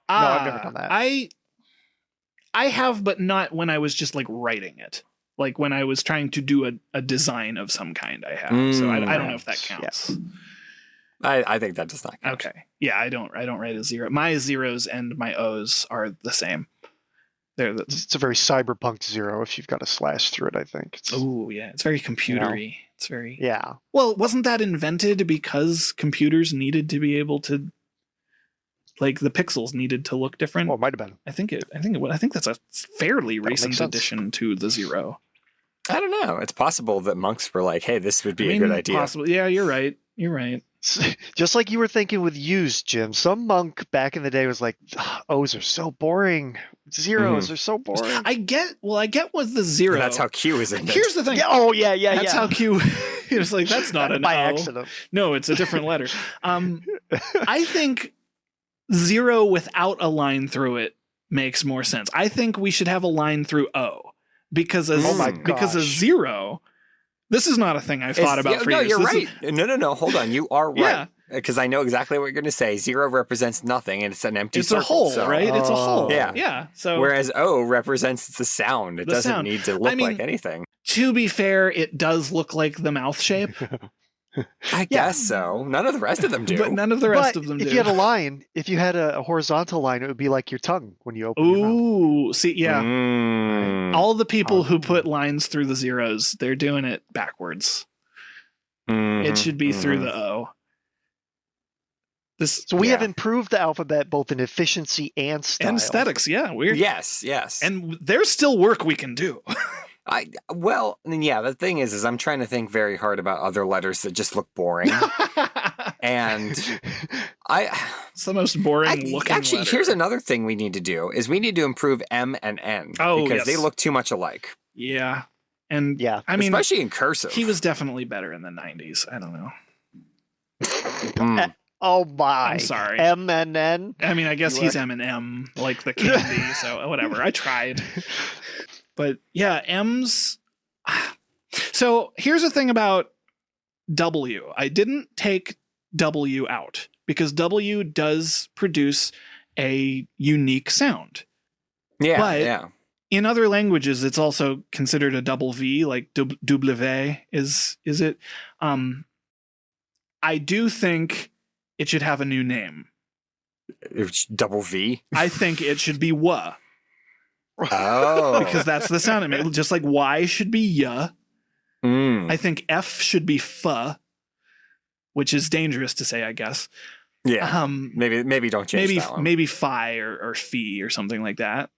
No, I've never done that. I have, but not when I was just like writing it. Like when I was trying to do a design of some kind, I have. So I don't know if that counts. Yeah. I think that does not count. Okay. Yeah, I don't write a 0. My 0s and my O's are the same. It's a very cyberpunk 0 if you've got a slash through it, I think. Oh yeah, it's very computery. It's very. Yeah. Well, wasn't that invented because computers needed to be able to, like, the pixels needed to look different? Well, it might have been. I think that's a fairly recent addition to the 0. I don't know. It's possible that monks were like, "Hey, this would be a good idea." Possible. Yeah, you're right. Just like you were thinking with U's, Jim. Some monk back in the day was like, O's are so boring. Zeros are so boring. I get with the zero. And that's how Q is invented. Here's the thing. Yeah, That's how Q is like, that's not an by O. accident. No, it's a different letter. I think zero without a line through it makes more sense. I think we should have a line through O because because a zero. This is not a thing I've thought about for years. No, you're right. No. Hold on. You are right. Yeah. Because I know exactly what you're going to say. Zero represents nothing, and it's an empty circle. It's a hole, so. right? It's a hole. Yeah. Yeah. So whereas O represents the sound. It doesn't need to look like anything. To be fair, it does look like the mouth shape. I guess so. None of the rest of them do. But none of the rest of them do. If you had a line, if you had a horizontal line, it would be like your tongue when you open your mouth. Ooh, see, yeah. All the people who put lines through the zeros, they're doing it backwards. It should be through the O. So we have improved the alphabet both in efficiency and style. And aesthetics, yeah. Weird. Yes. And there's still work we can do. The thing is I'm trying to think very hard about other letters that just look boring. And it's the most boring looking actually letter. Here's another thing we need to do is we need to improve M and N because they look too much alike. Yeah. And I mean, especially in cursive. He was definitely better in the 90s. I don't know. Oh my! I'm sorry. M and N. I mean, I guess he's M&M, like the candy. So whatever. I tried. But yeah, M's. So here's the thing about W. I didn't take W out because W does produce a unique sound. Yeah, but in other languages, it's also considered a double V, like W is it? I do think it should have a new name. Double V? I think it should be W. Oh. Because that's the sound it makes. Just like Y should be Y. I think F should be F, which is dangerous to say, I guess. Yeah. Maybe don't change that one. Maybe Phi or Phi or something like that.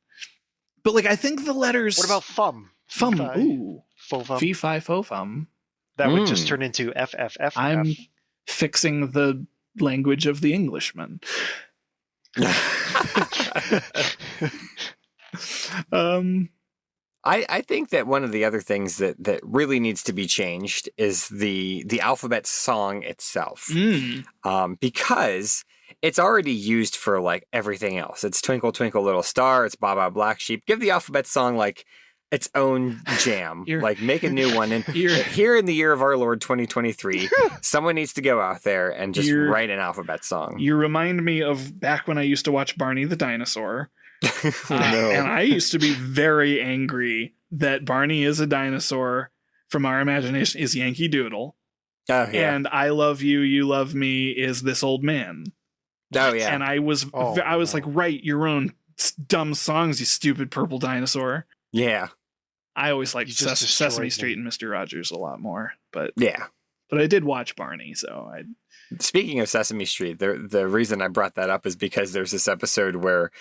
But like I think the letters. What about Fum? Fum. Ooh. Fo-fum. Phi, Phi, Fo, Fum. That would just turn into F. I'm fixing the language of the Englishman. I think that one of the other things that really needs to be changed is the alphabet song itself. Because it's already used for like everything else. It's Twinkle Twinkle Little Star, it's Baa Baa Black Sheep. Give the alphabet song like its own jam. Like make a new one. And here in the year of our Lord 2023, someone needs to go out there and just write an alphabet song. You remind me of back when I used to watch Barney the Dinosaur. And I used to be very angry that Barney is a dinosaur from our imagination is Yankee Doodle. Oh, yeah. And I Love You, You Love Me is this old man. Oh, yeah. And I was like, write your own dumb songs, you stupid purple dinosaur. Yeah. I always liked Sesame Street and Mr. Rogers a lot more. But yeah. But I did watch Barney, so I. Speaking of Sesame Street, the reason I brought that up is because there's this episode where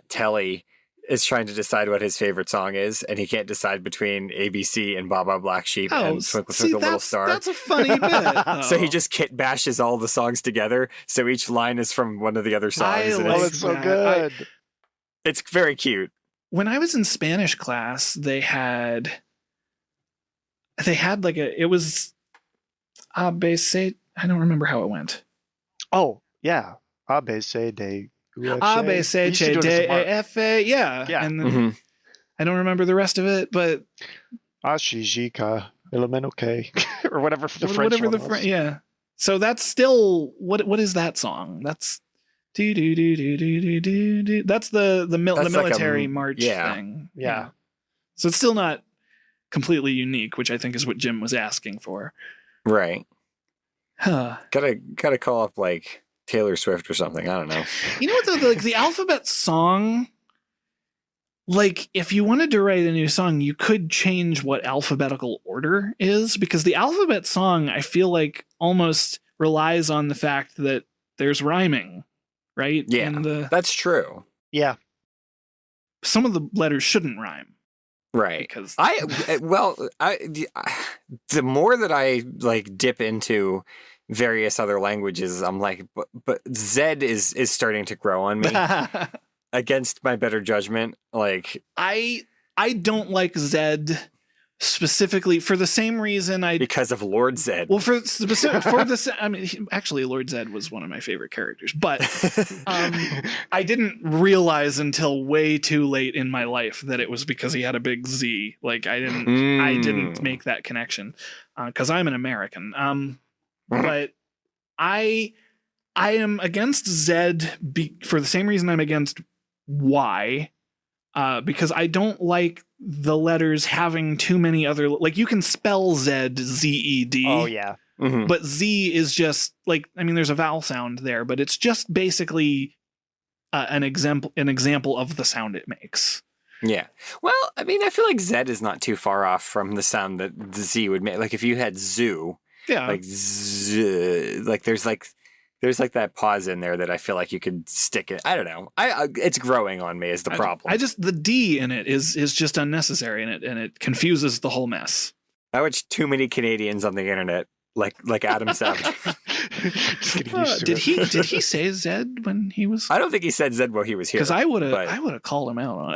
Telly is trying to decide what his favorite song is, and he can't decide between ABC and Baa Baa Black Sheep and Twinkle Twinkle Little Star. That's a funny bit. So he just kit bashes all the songs together, so each line is from one of the other songs. It's so good. It's very cute. When I was in Spanish class, they had like it was ABC. I don't remember how it went. Oh, yeah. ABC de A, B, C, D, E, F, A. Yeah. And then I don't remember the rest of it, but. Ashijika, Elemento K, or whatever the French one was. Yeah. So that's still. What is that song? That's. Do, do, do, do, do, do, do. That's the military march thing. Yeah. So it's still not completely unique, which I think is what Jim was asking for. Right. Huh. Gotta call up like Taylor Swift or something. I don't know. You know what though? Like the alphabet song, like if you wanted to write a new song, you could change what alphabetical order is, because the alphabet song, I feel like, almost relies on the fact that there's rhyming, right? Yeah, that's true. Yeah. Some of the letters shouldn't rhyme. Right. Because the more that I like dip into various other languages, I'm like, but Z is starting to grow on me against my better judgment. Like, I don't like Z specifically for the same reason because of Lord Zed. Well, for the I mean, actually, Lord Zed was one of my favorite characters, but I didn't realize until way too late in my life that it was because he had a big Z. Like I didn't make that connection because I'm an American. But I am against Zed for the same reason I'm against Y. Because I don't like the letters having too many other, like you can spell Zed, Z-E-D. Oh yeah. Mm-hmm. But Z is just like, I mean, there's a vowel sound there, but it's just basically an example of the sound it makes. Yeah. Well, I mean, I feel like Z is not too far off from the sound that the Z would make. Like if you had zoo, yeah, like Z, like there's that pause in there that I feel like you could stick it. I don't know. It's growing on me is the problem. The D in it is just unnecessary in it, and it confuses the whole mess. I watch too many Canadians on the internet, like Adam Savage. Did he say Zed when he was? I don't think he said Zed while he was here. Because I would have called him out on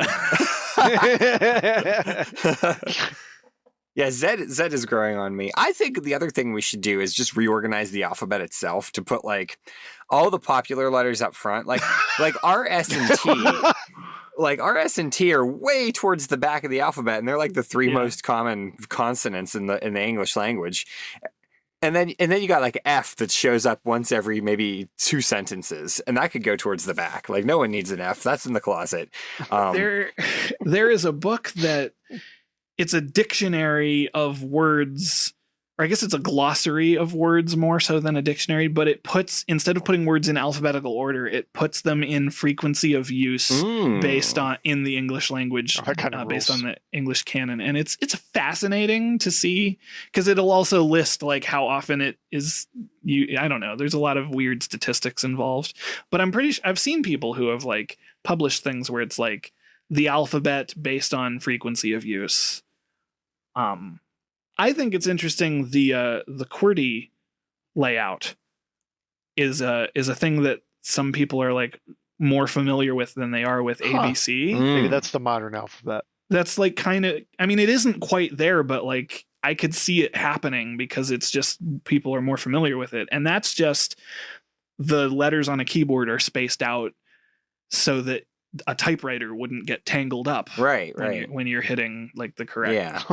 it. Yeah, Z is growing on me. I think the other thing we should do is just reorganize the alphabet itself to put like all the popular letters up front, like R, S, and T. Like R, S, and T are way towards the back of the alphabet, and they're like the three most common consonants in the English language. And then you got like F that shows up once every maybe 2 sentences, and that could go towards the back. Like no one needs an F. That's in the closet. There is a book that. It's a dictionary of words, or I guess it's a glossary of words more so than a dictionary, but it puts, instead of putting words in alphabetical order, it puts them in frequency of use based on, in the English language, based on the English canon. And it's fascinating to see, because it'll also list like how often it is, I don't know, there's a lot of weird statistics involved, but I've seen people who have like published things where it's like, the alphabet based on frequency of use. I think it's interesting. The QWERTY layout is a thing that some people are like more familiar with than they are with ABC. Maybe that's the modern alphabet. That's like kind of, I mean, it isn't quite there, but like I could see it happening because it's just people are more familiar with it, and that's just the letters on a keyboard are spaced out so that a typewriter wouldn't get tangled up when you're hitting like the correct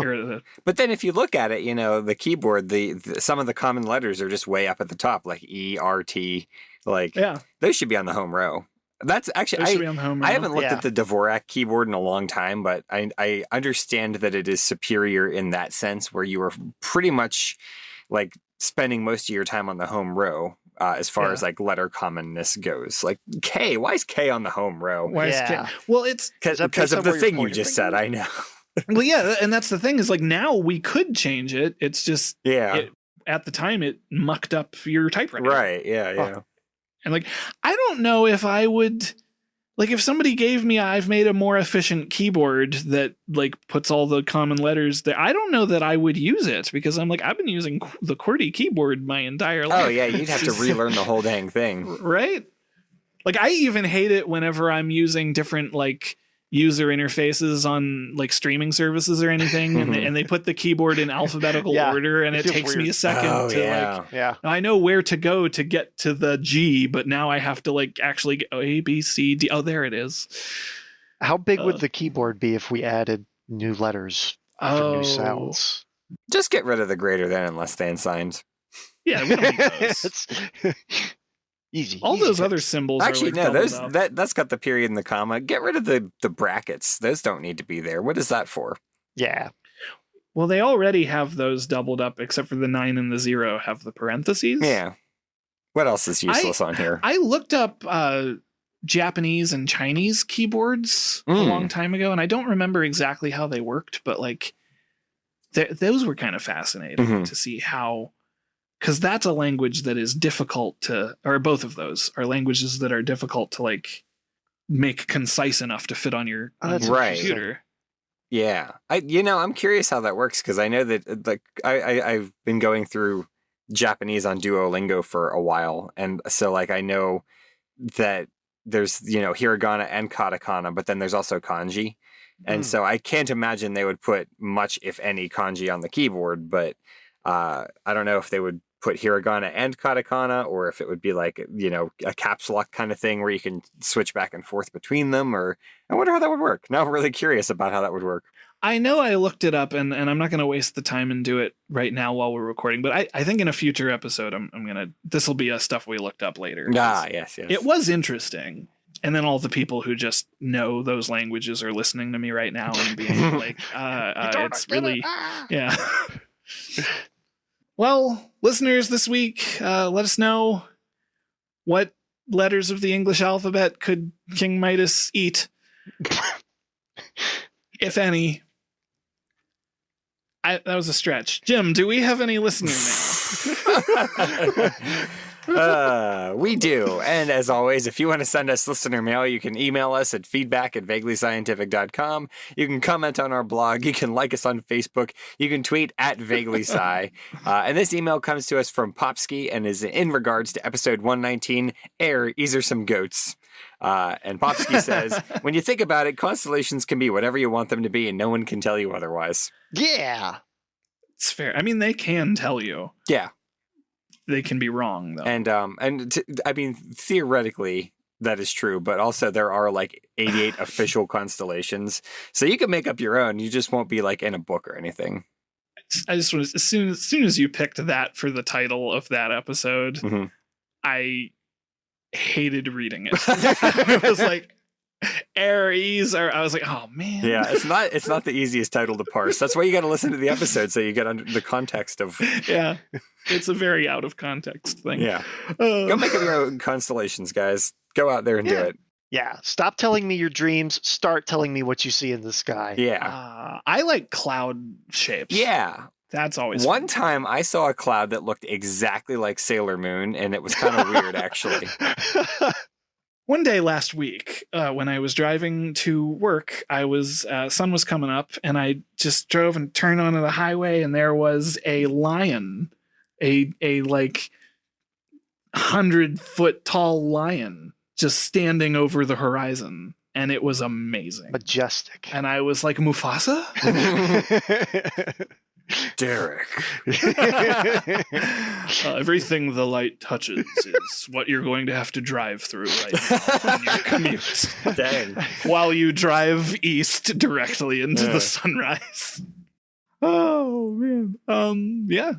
but then if you look at it, you know, the keyboard, the some of the common letters are just way up at the top, like E, R, T, like those should be on the home row. That's actually I haven't looked at the Dvorak keyboard in a long time, but I understand that it is superior in that sense, where you are pretty much like spending most of your time on the home row. As far as like letter commonness goes, like K, why is K on the home row? Why is K? Well, it's because of the thing you just said. I know. Well, yeah, and that's the thing is like now we could change it. It's just at the time it mucked up your typewriter. Right. Yeah. And like I don't know if I would. Like if somebody gave me, I've made a more efficient keyboard that like puts all the common letters there, I don't know that I would use it, because I'm like, I've been using the QWERTY keyboard my entire life. Oh yeah, you'd have to relearn the whole dang thing. Right? Like I even hate it whenever I'm using different like user interfaces on like streaming services or anything, and they put the keyboard in alphabetical order, and it takes me a second to I know where to go to get to the G, but now I have to like actually go A, B, C, D. Oh, there it is. How big would the keyboard be if we added new letters for new sounds? Just get rid of the greater than and less than signs. Yeah, we don't need those. Easy. All those other symbols actually are like no, that's got the period and the comma. Get rid of the brackets. Those don't need to be there. What is that for? Yeah. Well, they already have those doubled up, except for the 9 and the 0 have the parentheses. Yeah. What else is useless on here? I looked up Japanese and Chinese keyboards a long time ago, and I don't remember exactly how they worked, but like those were kind of fascinating to see how. Because that's a language that is difficult to, or both of those are languages that are difficult to like make concise enough to fit on your computer. Yeah, I'm curious how that works, because I know that like I've been going through Japanese on Duolingo for a while, and so like I know that there's hiragana and katakana, but then there's also kanji, and so I can't imagine they would put much, if any, kanji on the keyboard. But I don't know if they would put hiragana and katakana, or if it would be like a caps lock kind of thing where you can switch back and forth between them. Or I wonder how that would work. Now I'm really curious about how that would work. I know I looked it up, and I'm not going to waste the time and do it right now while we're recording, but I think in a future episode, this will be a stuff we looked up later. Yes. It was interesting. And then all the people who just know those languages are listening to me right now and being like, it's really, yeah. Well, listeners, this week, let us know what letters of the English alphabet could King Midas eat, if any. That was a stretch. Jim, do we have any listener mail? We do. And as always, if you want to send us listener mail, you can email us at feedback@vaguelyscientific.com. You can comment on our blog. You can like us on Facebook. You can tweet @VaguelySci. And this email comes to us from Popsky and is in regards to episode 119, These Are Some Goats. And Popsky says, when you think about it, constellations can be whatever you want them to be, and no one can tell you otherwise. Yeah. It's fair. I mean, they can tell you. Yeah. They can be wrong, though. And theoretically, that is true, but also there are like 88 official constellations. So you can make up your own. You just won't be like in a book or anything. I just was, as soon as you picked that for the title of that episode, I hated reading it. It was like Aries, or I was like, oh man. Yeah, it's not the easiest title to parse. That's why you got to listen to the episode so you get under the context of. Yeah, it's a very out of context thing. Yeah, go make up your own constellations, guys. Go out there and do it. Yeah, stop telling me your dreams. Start telling me what you see in the sky. Yeah, I like cloud shapes. Yeah. That's always one time I saw a cloud that looked exactly like Sailor Moon, and it was kind of weird, actually. One day last week, when I was driving to work, sun was coming up, and I just drove and turned onto the highway, and there was a lion, a like 100-foot tall lion, just standing over the horizon, and it was amazing, majestic. And I was like, Mufasa. Derek. Everything the light touches is what you're going to have to drive through right now on your commute. Dang. While you drive east directly into the sunrise. Oh, man. Yeah.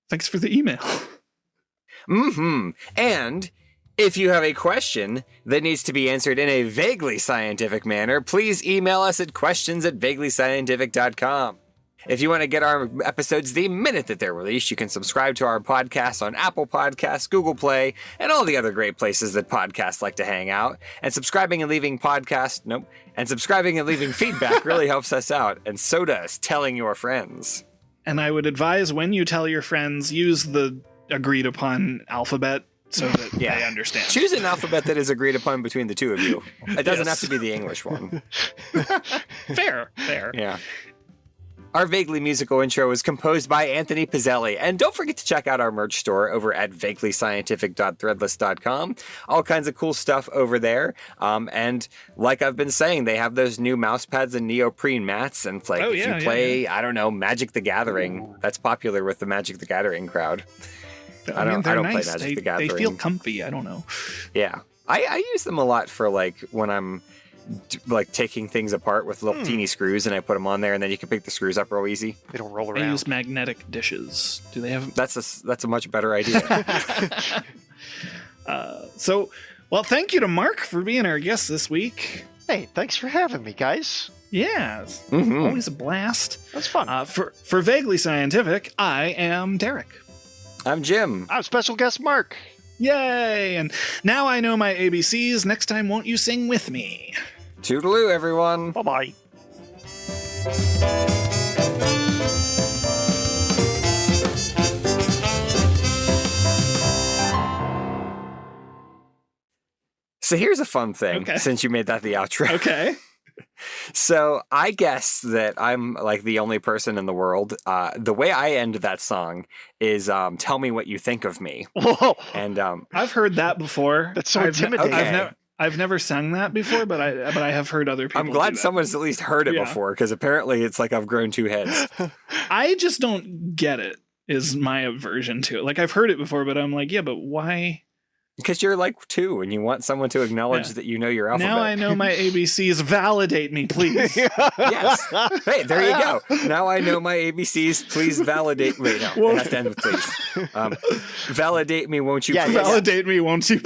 Thanks for the email. And if you have a question that needs to be answered in a vaguely scientific manner, please email us at questions@vaguelyscientific.com. If you want to get our episodes the minute that they're released, you can subscribe to our podcast on Apple Podcasts, Google Play, and all the other great places that podcasts like to hang out. And subscribing and leaving feedback really helps us out, and so does telling your friends. And I would advise, when you tell your friends, use the agreed upon alphabet so that they understand. Choose an alphabet that is agreed upon between the two of you. It doesn't have to be the English one. Fair. Yeah. Our vaguely musical intro is composed by Anthony Pizzelli. And don't forget to check out our merch store over at vaguelyscientific.threadless.com. All kinds of cool stuff over there. And like I've been saying, they have those new mouse pads and neoprene mats. And it's like, if you play, I don't know, Magic the Gathering, that's popular with the Magic the Gathering crowd. I don't play Magic the Gathering. They feel comfy. I don't know. Yeah. I use them a lot for like when I'm like taking things apart with little teeny screws, and I put them on there, and then you can pick the screws up real easy. They don't roll around. I use magnetic dishes. Do they have? That's a much better idea. Well, thank you to Mark for being our guest this week. Hey, thanks for having me, guys. Yeah, it's always a blast. That's fun. For Vaguely Scientific, I am Derek. I'm Jim. I'm special guest Mark. Yay! And now I know my ABCs. Next time, won't you sing with me? Toodaloo, everyone. Bye-bye. So here's a fun thing, since you made that the outro. Okay. So I guess that I'm like the only person in the world. The way I end that song is "Tell me what you think of me." Whoa! And I've heard that before. That's so intimidating. I've never sung that before, but I have heard other people. I'm glad someone's at least heard it before, because apparently it's like I've grown 2 heads. I just don't get it. Is my aversion to it. Like, I've heard it before, but I'm like, yeah, but why? Because you're like 2 and you want someone to acknowledge that you know your alphabet. Now I know my ABCs. Validate me, please. Yes. Hey, there you go. Now I know my ABCs. Please validate. Wait, no. It has to end with please. Validate me, won't you? Yeah, validate me, won't you?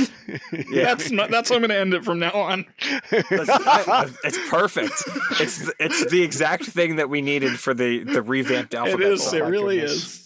Yeah. That's how I'm going to end it from now on. It's perfect. It's the exact thing that we needed for the revamped alphabet. It is. It really is.